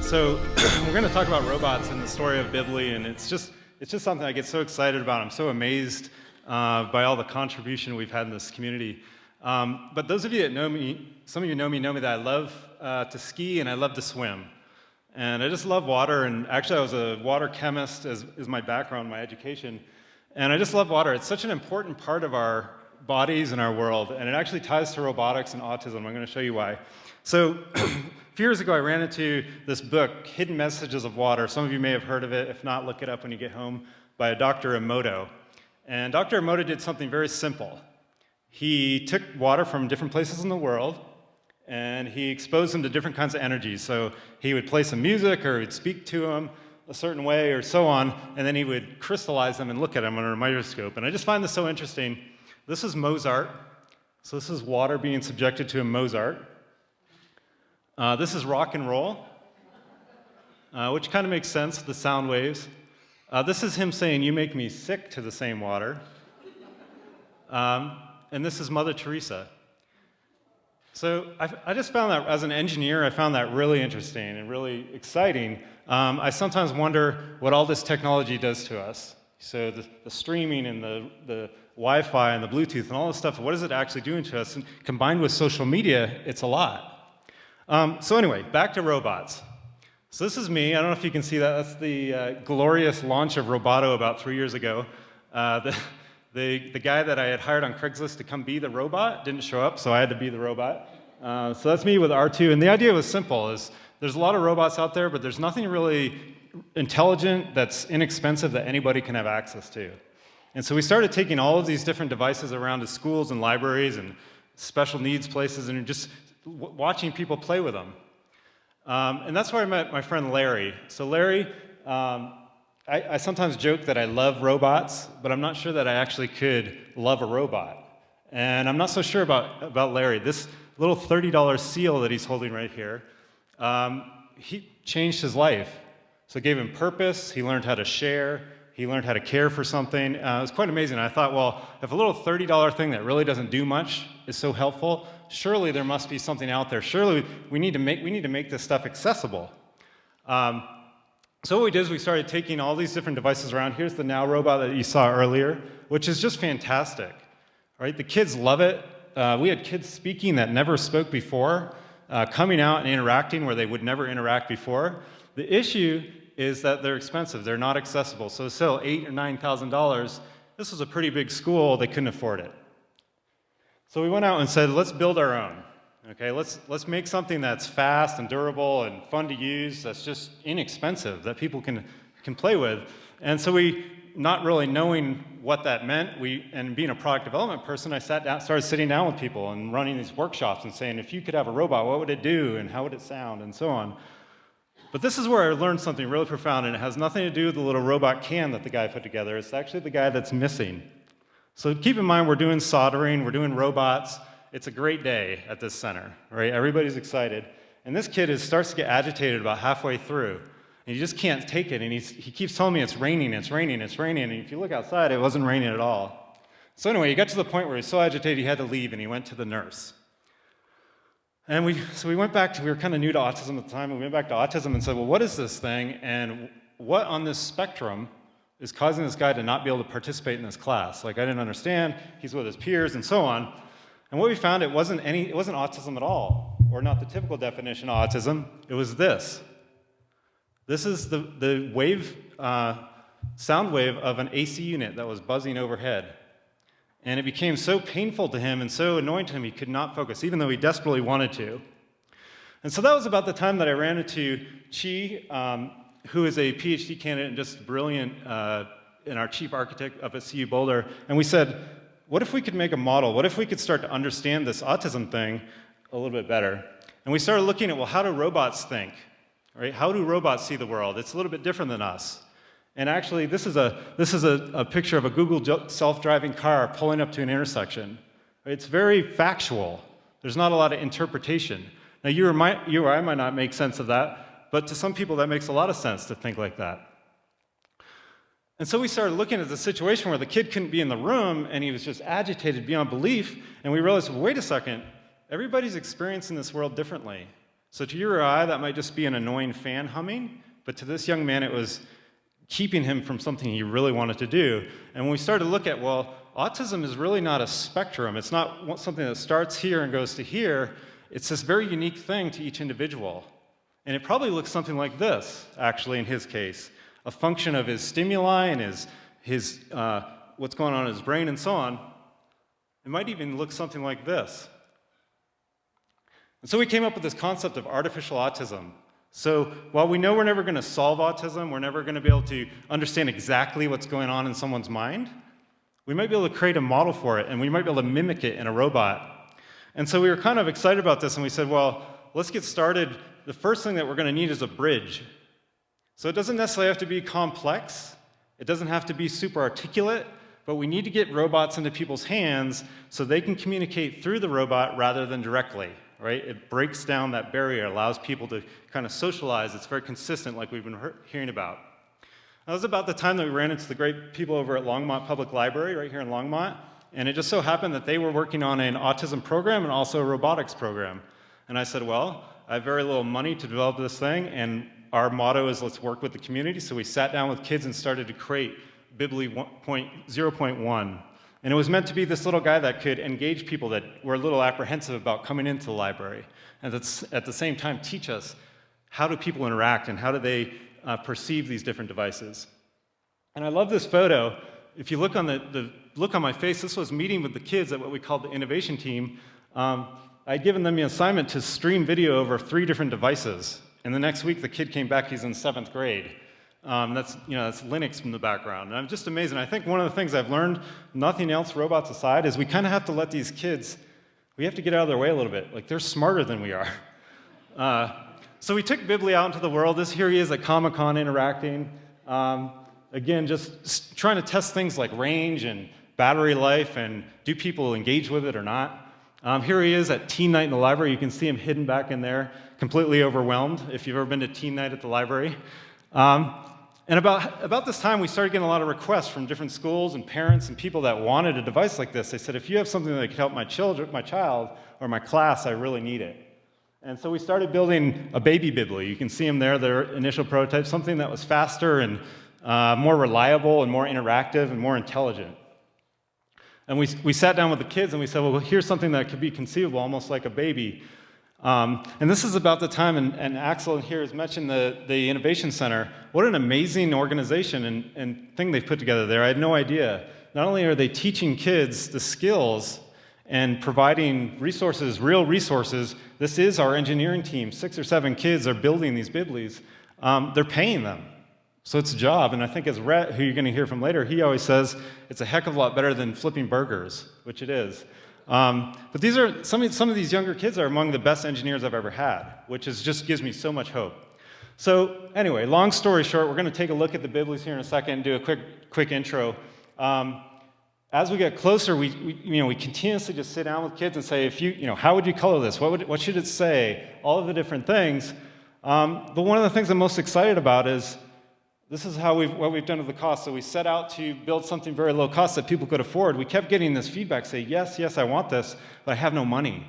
So we're going to talk about robots and the story of Bibli, and it's just something I get so excited about. I'm so amazed by all the contribution we've had in this community. But those of you that know me, some of you know me that I love to ski and I love to swim. And I just love water, and actually I was a water chemist is my background, my education. And I just love water. It's such an important part of our bodies and our world, and it actually ties to robotics and autism. I'm going to show you why. So a few years ago, I ran into this book, Hidden Messages of Water. Some of you may have heard of it. If not, look it up when you get home, by Dr. Emoto. And Dr. Emoto did something very simple. He took water from different places in the world, and he exposed them to different kinds of energies. So he would play some music, or he'd speak to them a certain way, or so on, and then he would crystallize them and look at them under a microscope. And I just find this so interesting. This is Mozart. So this is water being subjected to a Mozart. This is rock and roll, which kind of makes sense, the sound waves. This is him saying, "You make me sick," to the same water. And this is Mother Teresa. So I just found that, as an engineer, I found that really interesting and really exciting. I sometimes wonder what all this technology does to us. So the streaming and the Wi-Fi and the Bluetooth and all this stuff, what is it actually doing to us? And combined with social media, it's a lot. So anyway, back to robots. So this is me. I don't know if you can see that. That's the glorious launch of Robauto about 3 years ago. The guy that I had hired on Craigslist to come be the robot didn't show up, so I had to be the robot. So that's me with R2. And the idea was simple, is there's a lot of robots out there, but there's nothing really intelligent that's inexpensive that anybody can have access to. And so we started taking all of these different devices around to schools and libraries and special needs places and just watching people play with them. And that's where I met my friend Larry. So Larry, I sometimes joke that I love robots, but I'm not sure that I actually could love a robot. And I'm not so sure about Larry. This little $30 seal that he's holding right here, he changed his life. So it gave him purpose, he learned how to share, he learned how to care for something. It was quite amazing. I thought, well, if a little $30 thing that really doesn't do much is so helpful, surely there must be something out there. Surely we need to make this stuff accessible. So what we did is we started taking all these different devices around. Here's the Now robot that you saw earlier, which is just fantastic. Right? The kids love it. We had kids speaking that never spoke before, coming out and interacting where they would never interact before. The issue is that they're expensive. They're not accessible. So to sell $8,000 or $9,000, this was a pretty big school. They couldn't afford it. So we went out and said, let's build our own. Okay, let's make something that's fast and durable and fun to use, that's just inexpensive, that people can play with. And so we, not really knowing what that meant, and being a product development person, I started sitting down with people and running these workshops and saying, if you could have a robot, what would it do and how would it sound and so on. But this is where I learned something really profound, and it has nothing to do with the little robot can that the guy put together. It's actually the guy that's missing. So keep in mind, we're doing soldering, we're doing robots. It's a great day at this center, right? Everybody's excited. And this kid starts to get agitated about halfway through. And he just can't take it. And he keeps telling me it's raining, it's raining, it's raining. And if you look outside, it wasn't raining at all. So anyway, he got to the point where he was so agitated he had to leave, and he went to the nurse. And we went back to, we were kind of new to autism at the time, and we went back to autism and said, well, what is this thing? And what on this spectrum is causing this guy to not be able to participate in this class? Like, I didn't understand. He's with his peers and so on. And what we found, it wasn't autism at all, or not the typical definition of autism. It was this. This is the wave, sound wave of an AC unit that was buzzing overhead. And it became so painful to him and so annoying to him, he could not focus, even though he desperately wanted to. And so that was about the time that I ran into Chi, who is a PhD candidate and just brilliant, and our chief architect up at CU Boulder. And we said, what if we could make a model? What if we could start to understand this autism thing a little bit better? And we started looking at, well, how do robots think? Right? How do robots see the world? It's a little bit different than us. And actually, this is a picture of a Google self-driving car pulling up to an intersection. It's very factual. There's not a lot of interpretation. Now, you or I might not make sense of that, but to some people, that makes a lot of sense to think like that. And so we started looking at the situation where the kid couldn't be in the room, and he was just agitated beyond belief, and we realized, well, wait a second, everybody's experiencing this world differently. So to your eye, that might just be an annoying fan humming, but to this young man, it was keeping him from something he really wanted to do. And when we started to look at, well, autism is really not a spectrum. It's not something that starts here and goes to here. It's this very unique thing to each individual. And it probably looks something like this, actually, in his case. A function of his stimuli and his what's going on in his brain and so on. It might even look something like this. And so we came up with this concept of artificial autism. So while we know we're never going to solve autism, we're never going to be able to understand exactly what's going on in someone's mind, we might be able to create a model for it, and we might be able to mimic it in a robot. And so we were kind of excited about this, and we said, well, let's get started. The first thing that we're going to need is a bridge. So it doesn't necessarily have to be complex. It doesn't have to be super articulate, but we need to get robots into people's hands so they can communicate through the robot rather than directly, right? It breaks down that barrier, allows people to kind of socialize. It's very consistent, like we've been hearing about. That was about the time that we ran into the great people over at Longmont Public Library, right here in Longmont, and it just so happened that they were working on an autism program and also a robotics program. And I said, well, I have very little money to develop this thing, and our motto is let's work with the community. So we sat down with kids and started to create Bibbly 0.1. And it was meant to be this little guy that could engage people that were a little apprehensive about coming into the library. And that's, at the same time, teach us how do people interact and how do they perceive these different devices. And I love this photo. If you look on the look on my face, this was meeting with the kids at what we called the innovation team. I'd given them the assignment to stream video over 3 different devices. And the next week, the kid came back, he's in 7th grade. That's Linux from the background. And I'm just amazed. And I think one of the things I've learned, nothing else, robots aside, is we kind of have to let these kids, we have to get out of their way a little bit. Like, they're smarter than we are. So we took Bibbly out into the world. Here he is at Comic-Con interacting. Again, just trying to test things like range and battery life and do people engage with it or not. Here he is at Teen Night in the library. You can see him hidden back in there, completely overwhelmed, if you've ever been to Teen Night at the library. And about this time, we started getting a lot of requests from different schools and parents and people that wanted a device like this. They said, if you have something that could help my child or my class, I really need it. And so we started building a baby Bibbly. You can see them there, their initial prototype, something that was faster and more reliable and more interactive and more intelligent. And we sat down with the kids and we said, well, here's something that could be conceivable, almost like a baby. And this is about the time, and Axel here has mentioned the Innovation Center. What an amazing organization and thing they've put together there. I had no idea. Not only are they teaching kids the skills and providing resources, real resources, this is our engineering team. 6 or 7 kids are building these Bibblies. They're paying them. So it's a job, and I think as Rhett, who you're going to hear from later, he always says it's a heck of a lot better than flipping burgers, which it is. But these are some of these younger kids are among the best engineers I've ever had, which just gives me so much hope. So anyway, long story short, we're going to take a look at the Bibblies here in a second and do a quick intro. As we get closer, we continuously just sit down with kids and say, how would you color this? What should it say? All of the different things. But one of the things I'm most excited about is this is what we've done with the cost. So we set out to build something very low cost that people could afford. We kept getting this feedback, say, yes, I want this, but I have no money.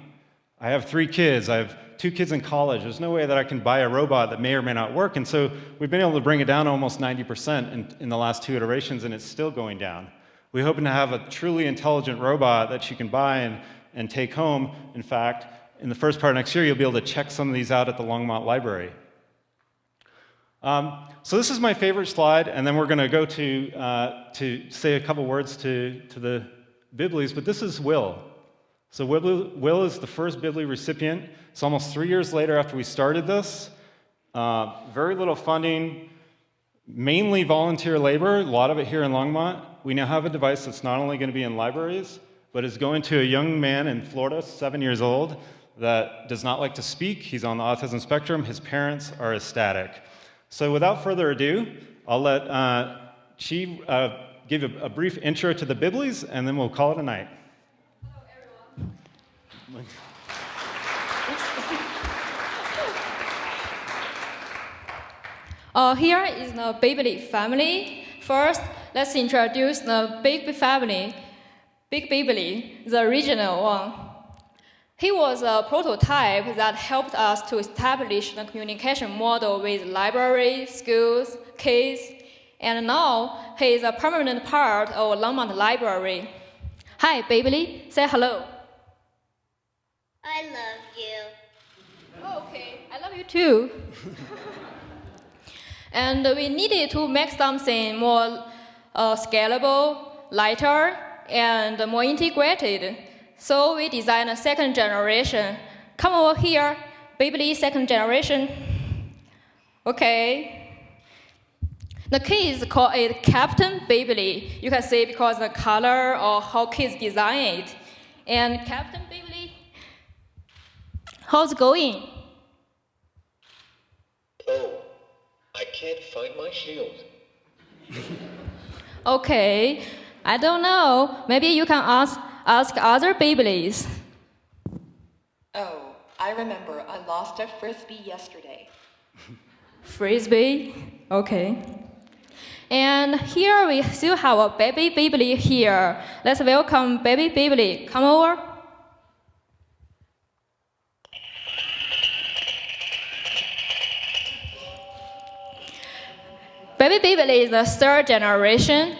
I have 3 kids. I have 2 kids in college. There's no way that I can buy a robot that may or may not work. And so we've been able to bring it down to almost 90% in the last 2 iterations, and it's still going down. We're hoping to have a truly intelligent robot that you can buy and take home. In fact, in the first part of next year, you'll be able to check some of these out at the Longmont Library. So this is my favorite slide, and then we're going to go to say a couple words to the Bibblies, but this is Will. So Will is the first Bibbly recipient. It's almost 3 years later after we started this. Very little funding, mainly volunteer labor, a lot of it here in Longmont. We now have a device that's not only going to be in libraries, but is going to a young man in Florida, 7 years old, that does not like to speak. He's on the autism spectrum. His parents are ecstatic. So without further ado, I'll let Chi give a brief intro to the Bibblies, and then we'll call it a night. Hello, everyone. Here is the Bibbly family. First, let's introduce the big family, Big Bibbly, the original one. He was a prototype that helped us to establish the communication model with libraries, schools, kids, and now he is a permanent part of Longmont Library. Hi, Bailey. Say hello. I love you. Oh, okay. I love you too. And we needed to make something more scalable, lighter, and more integrated. So we designed a second generation. Come over here, Baby second generation. Okay. The kids call it Captain Baby. You can see because the color or how kids design it. And Captain Baby, how's it going? Oh, I can't find my shield. Okay, I don't know. Maybe you can ask other babies. Oh, I remember I lost a frisbee yesterday. Frisbee? Okay. And here we still have a baby here. Let's welcome baby. Come over. Baby is the third generation,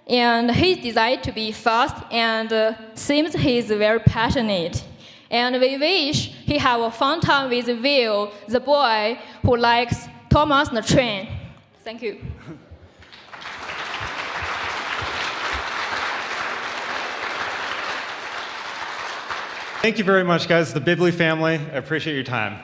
and he's designed to be fast and seems he's very passionate. And we wish he have a fun time with Will, the boy who likes Thomas the Train. Thank you. Thank you very much, guys, the Bibley family. I appreciate your time.